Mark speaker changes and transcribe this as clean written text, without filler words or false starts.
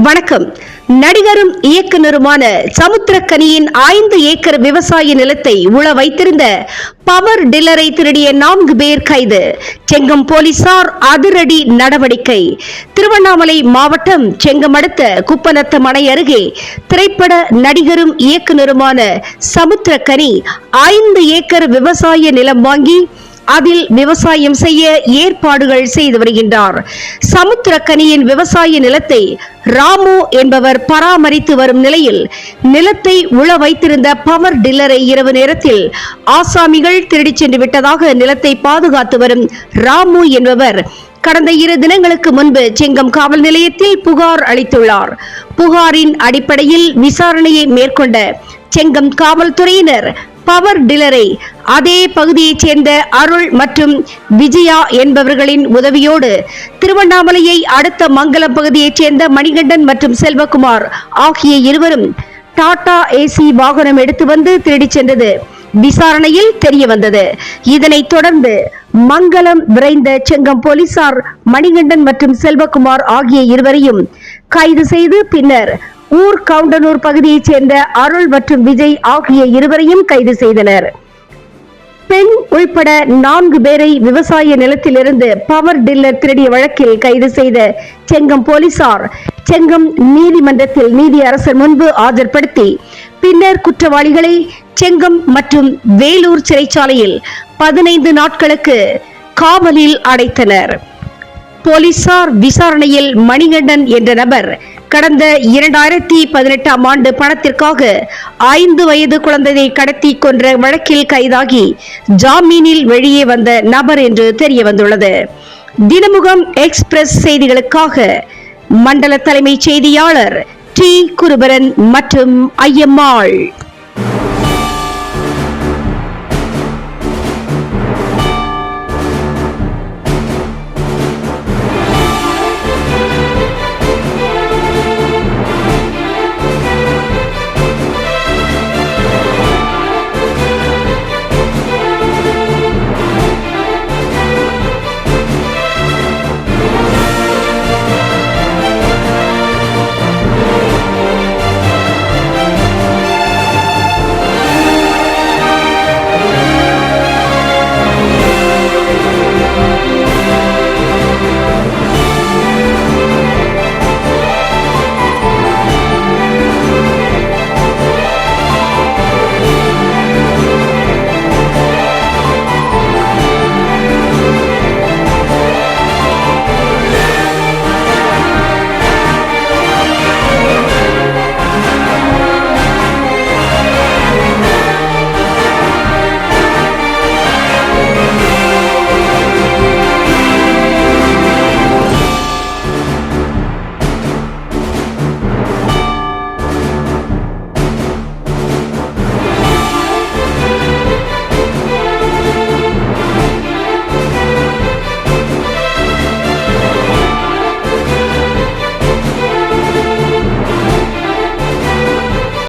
Speaker 1: வணக்கம். நடிகரும் இயக்குனருமான சமுத்திரக்கனியின் 5 ஏக்கர் விவசாய நிலத்தை உழ வைத்திருந்த பவர் டில்லரை திருடிய 4 பேர் கைது. செங்கம் போலீசார் அதிரடி நடவடிக்கை. திருவண்ணாமலை மாவட்டம் செங்கம் அடுத்த குப்பநத்தம் அணை அருகே திரைப்பட நடிகரும் இயக்குனருமான சமுத்திரக்கனி 5 ஏக்கர் விவசாய நிலம் வாங்கி அதில் விவசாயம் செய்ய ஏற்பாடுகள் செய்து வருகின்றார். சமுத்திரக்கனியின் விவசாய நிலத்தை ராமு என்பவர் பராமரித்து வரும் நிலையில் நிலத்தை உழ வைத்திருந்த பவர் டில்லரை இரவு நேரத்தில் ஆசாமிகள் திருடிச் சென்று விட்டதாக நிலத்தை பாதுகாத்து வரும் ராமு என்பவர் கடந்த 2 தினங்களுக்கு முன்பு செங்கம் காவல் நிலையத்தில் புகார் அளித்துள்ளார். புகாரின் அடிப்படையில் விசாரணையை மேற்கொண்ட செங்கம் காவல்துறையினர் பவர் டில்லரை அதே பகுதியைச் சேர்ந்த அருள் மற்றும் விஜயா என்பவர்களின் உதவியோடு திருவண்ணாமலையை அடுத்த மங்கலம் பகுதியைச் சேர்ந்த மணிகண்டன் மற்றும் செல்வகுமார் ஆகிய இருவரும் டாடா ஏசி வாகனம் எடுத்து வந்து திருடிச் சென்றது விசாரணையில் தெரிய வந்தது. இதனைத் தொடர்ந்து மங்கலம் விரைந்த செங்கம் போலீசார் மணிகண்டன் மற்றும் செல்வகுமார் ஆகிய இருவரையும் கைது செய்து பின்னர் ஊர் கவுண்டனூர் பகுதியைச் சேர்ந்த அருள் மற்றும் விஜய் ஆகிய இருவரையும் கைது செய்தனர். பெண் உள்பட 4 பேரை விவசாய நிலத்திலிருந்து பவர் டில்லர் திருடிய வழக்கில் கைது செய்த செங்கம் போலீசார் செங்கம் நீதிமன்றத்தில் நீதியரசர் முன்பு ஆஜர்படுத்தி பின்னர் குற்றவாளிகளை செங்கம் மற்றும் வேலூர் சிறைச்சாலையில் 15 நாட்களுக்கு காவலில் அடைத்தனர். போலீசார் விசாரணையில் மணிகண்டன் என்ற நபர் கடந்த 2018ஆம் ஆண்டு பணத்திற்காக 5 வயது குழந்தையை கடத்தி கொன்ற வழக்கில் கைதாகி ஜாமீனில் வெளியே வந்த நபர் என்று தெரிய வந்துள்ளது. தினமுகம் எக்ஸ்பிரஸ் செய்திகளுக்காக மண்டல தலைமை செய்தியாளர் டி குருபரன் மற்றும் ஐயம்மாள்.